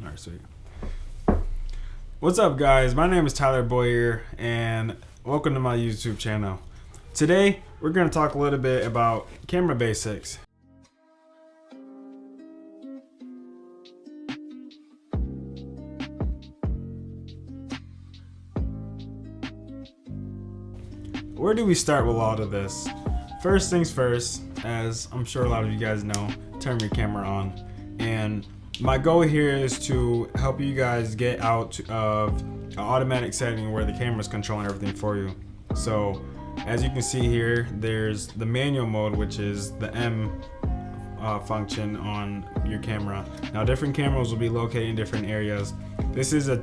All right, sweet. What's up, guys? My name is Tyler Boyer, and welcome to my YouTube channel. Today, we're going to talk a little bit about camera basics. Where do we start with all of this? First things first, as I'm sure a lot of you guys know, turn your camera on. And my goal here is to help you guys get out of an automatic setting where the camera is controlling everything for you. So as you can see here, there's the manual mode, which is the M function on your camera. Now different cameras will be located in different areas. This is a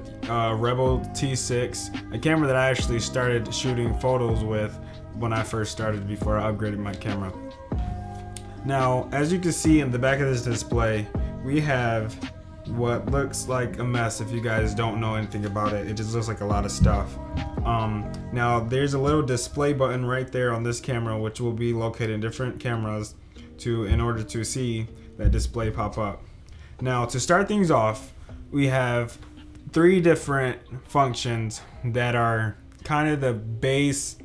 Rebel T6, a camera that I actually started shooting photos with when I first started before I upgraded my camera. Now, as you can see in the back of this display, we have what looks like a mess. If you guys don't know anything about it, it just looks like a lot of stuff. Now, there's a little display button right there on this camera, which will be located in different cameras in order to see that display pop up. Now, to start things off, we have 3 different functions that are kind of the base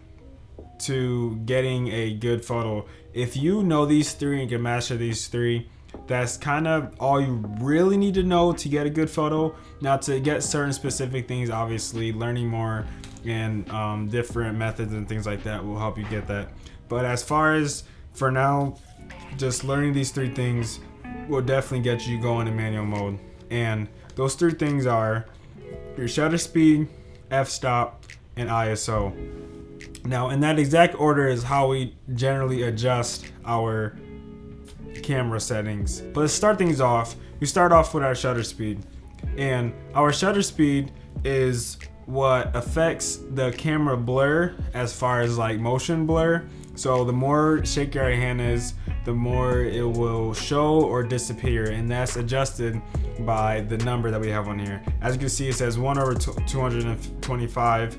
to getting a good photo. If you know these 3 and can master these 3, that's kind of all you really need to know to get a good photo. Now, to get certain specific things, obviously learning more and different methods and things like that will help you get that. But as far as for now, just learning these 3 things will definitely get you going in manual mode. And those 3 things are your shutter speed, f-stop, and ISO. Now, in that exact order is how we generally adjust our camera settings. But let's start things off. We start off with our shutter speed. And our shutter speed is what affects the camera blur as far as like motion blur. So the more shaky our hand is, the more it will show or disappear, and that's adjusted by the number that we have on here. As you can see, it says 1/225.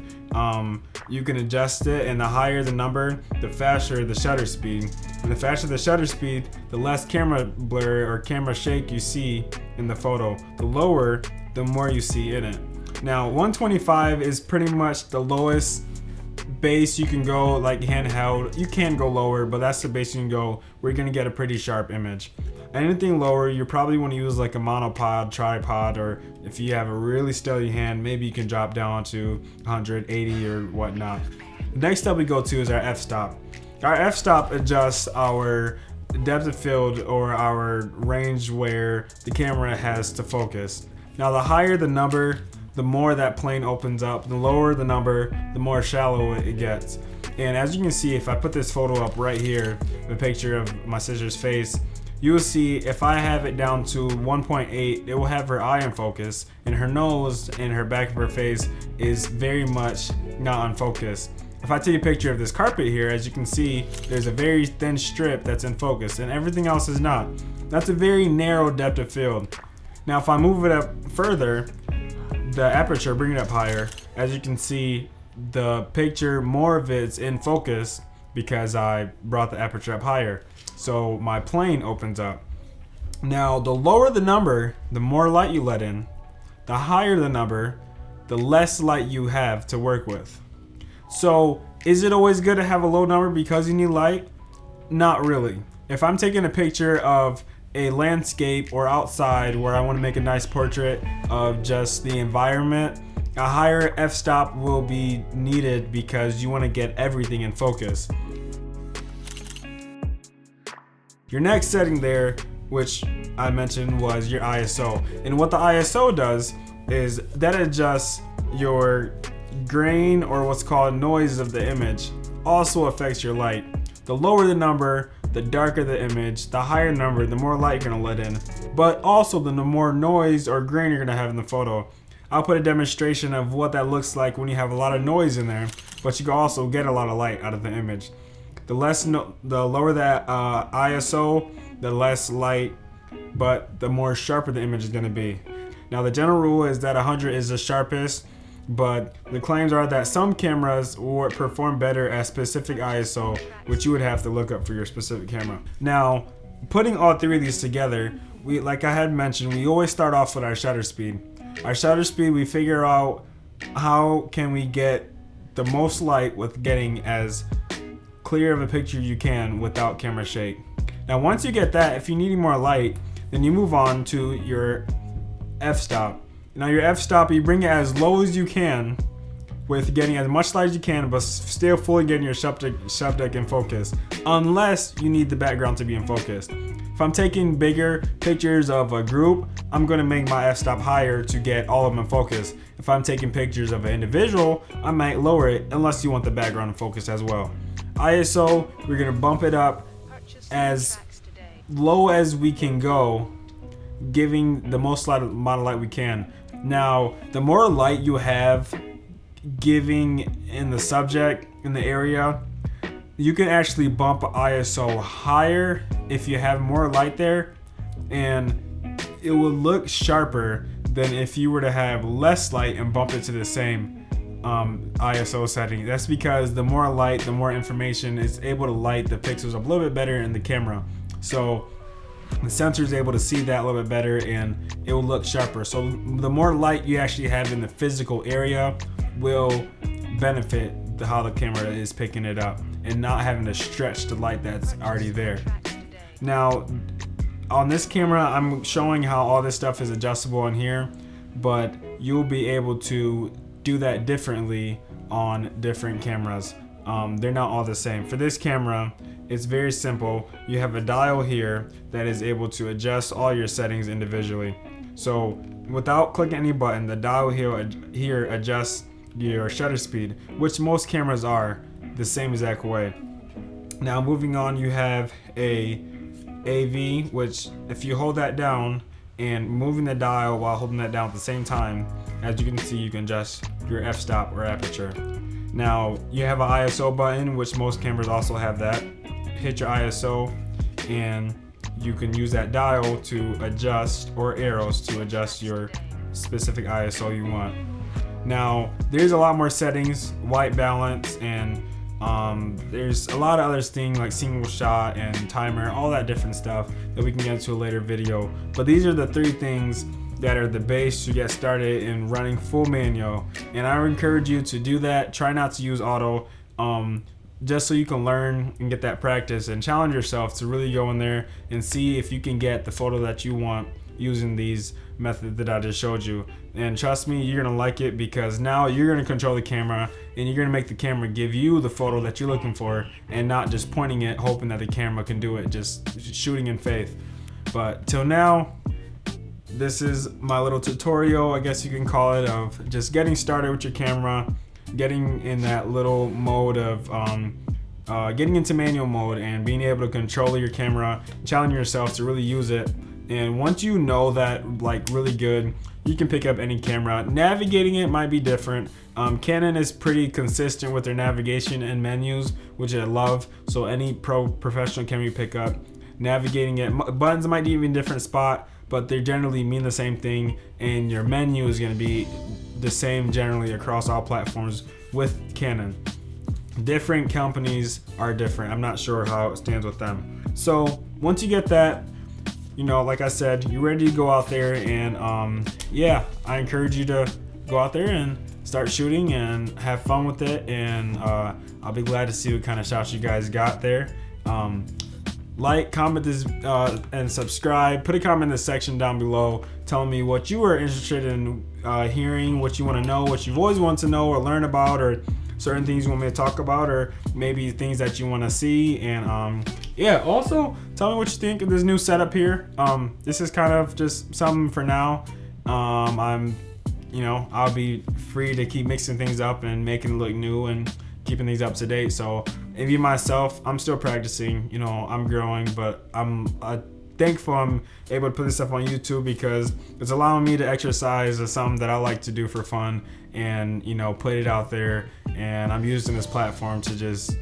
You can adjust it, and the higher the number, the faster the shutter speed. And the faster the shutter speed, the less camera blur or camera shake you see in the photo. The lower, the more you see in it. Now, 125 is pretty much the lowest base you can go, like handheld. You can go lower, but that's the base you can go where you're gonna get a pretty sharp image. Anything lower, you probably want to use like a monopod, tripod, or if you have a really steady hand, maybe you can drop down to 180 or whatnot. The next step we go to is our f-stop. Our f-stop adjusts our depth of field or our range where the camera has to focus. Now, the higher the number, the more that plane opens up. The lower the number, the more shallow it gets. And as you can see, if I put this photo up right here, a picture of my sister's face, you will see if I have it down to 1.8, it will have her eye in focus, and her nose and her back of her face is very much not in focus. If I take a picture of this carpet here, as you can see, there's a very thin strip that's in focus, and everything else is not. That's a very narrow depth of field. Now, if I move it up further, the aperture, bring it up higher, as you can see, the picture, more of it's in focus because I brought the aperture up higher. So my plane opens up. Now, the lower the number, the more light you let in. The higher the number, the less light you have to work with. So is it always good to have a low number because you need light? Not really. If I'm taking a picture of a landscape or outside where I want to make a nice portrait of just the environment, a higher f-stop will be needed because you want to get everything in focus. Your next setting there, which I mentioned, was your ISO. And what the ISO does is that adjusts your grain, or what's called noise, of the image. Also affects your light. The lower the number, the darker the image. The higher number, the more light you're gonna let in, but also the more noise or grain you're gonna have in the photo. I'll put a demonstration of what that looks like when you have a lot of noise in there, but you can also get a lot of light out of the image. The lower that ISO, the less light, but the more sharper the image is gonna be. Now, the general rule is that 100 is the sharpest, but the claims are that some cameras will perform better at specific ISO, which you would have to look up for your specific camera. Now, putting all 3 of these together, like I had mentioned, we always start off with our shutter speed. Our shutter speed, we figure out how can we get the most light with getting as clear of a picture you can without camera shake. Now once you get that, if you need more light, then you move on to your f-stop. Now your f-stop, you bring it as low as you can with getting as much light as you can, but still fully getting your subject in focus, unless you need the background to be in focus. If I'm taking bigger pictures of a group, I'm gonna make my f-stop higher to get all of them in focus. If I'm taking pictures of an individual, I might lower it unless you want the background in focus as well. ISO, we're gonna bump it up as low as we can go, giving the most amount of light we can. Now, the more light you have giving in the subject, in the area, you can actually bump ISO higher if you have more light there, and it will look sharper than if you were to have less light and bump it to the same ISO setting. That's because the more light, the more information is able to light the pixels up a little bit better in the camera. So the sensor is able to see that a little bit better and it will look sharper. So the more light you actually have in the physical area will benefit how the camera is picking it up and not having to stretch the light that's already there. Now on this camera, I'm showing how all this stuff is adjustable in here, but you'll be able to do that differently on different cameras. They're not all the same. For this camera, it's very simple. You have a dial here that is able to adjust all your settings individually. So without clicking any button, the dial here adjusts your shutter speed, which most cameras are the same exact way. Now moving on, you have a AV, which if you hold that down and moving the dial while holding that down at the same time, as you can see, you can adjust your f-stop or aperture. Now you have an ISO button, which most cameras also have that. Hit your ISO and you can use that dial to adjust, or arrows to adjust your specific ISO you want. Now there's a lot more settings, white balance, and there's a lot of other things like single shot and timer, all that different stuff that we can get into a later video. But these are the three things that are the base to get started in running full manual, and I would encourage you to do that. Try not to use auto, just so you can learn and get that practice and challenge yourself to really go in there and see if you can get the photo that you want using these methods that I just showed you. And trust me, you're gonna like it, because now you're gonna control the camera and you're gonna make the camera give you the photo that you're looking for, and not just pointing it hoping that the camera can do it, just shooting in faith. But till now, this is my little tutorial, I guess you can call it, of just getting started with your camera, getting in that little mode of getting into manual mode and being able to control your camera, challenge yourself to really use it. And once you know that like really good, you can pick up any camera. Navigating it might be different. Canon is pretty consistent with their navigation and menus, which I love. So any professional camera you pick up, navigating it, buttons might be in a different spot, but they generally mean the same thing, and your menu is going to be the same generally across all platforms with Canon. Different companies are different. I'm not sure how it stands with them. So once you get that, you know, like I said, you're ready to go out there, and yeah, I encourage you to go out there and start shooting and have fun with it, and I'll be glad to see what kind of shots you guys got there. Like, comment this, and subscribe. Put a comment in the section down below telling me what you are interested in hearing, what you want to know, what you've always wanted to know or learn about, or certain things you want me to talk about, or maybe things that you want to see. And yeah, also tell me what you think of this new setup here. This is kind of just something for now. I'll be free to keep mixing things up and making it look new and keeping things up to date. So maybe myself, I'm still practicing, you know, I'm growing, but I'm thankful I'm able to put this stuff on YouTube, because it's allowing me to exercise as something that I like to do for fun, and, you know, put it out there. And I'm using this platform to just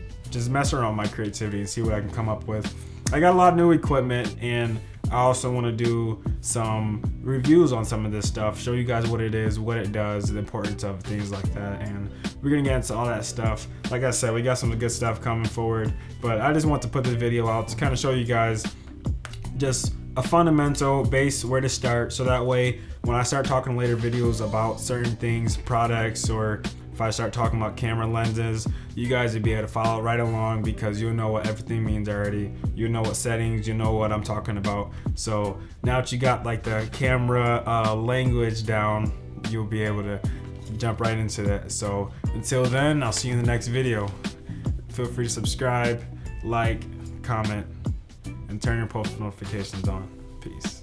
mess around with my creativity and see what I can come up with. I got a lot of new equipment, and I also want to do some reviews on some of this stuff, show you guys what it is, what it does, the importance of things like that, and we're gonna get into all that stuff. Like I said, we got some good stuff coming forward, but I just want to put this video out to kind of show you guys just a fundamental base where to start, so that way when I start talking later videos about certain things, products, or if I start talking about camera lenses, you guys will be able to follow right along because you'll know what everything means already. You know what settings, you know what I'm talking about. So now that you got like the camera language down, you'll be able to jump right into that. So until then, I'll see you in the next video. Feel free to subscribe, like, comment, and turn your post notifications on. Peace.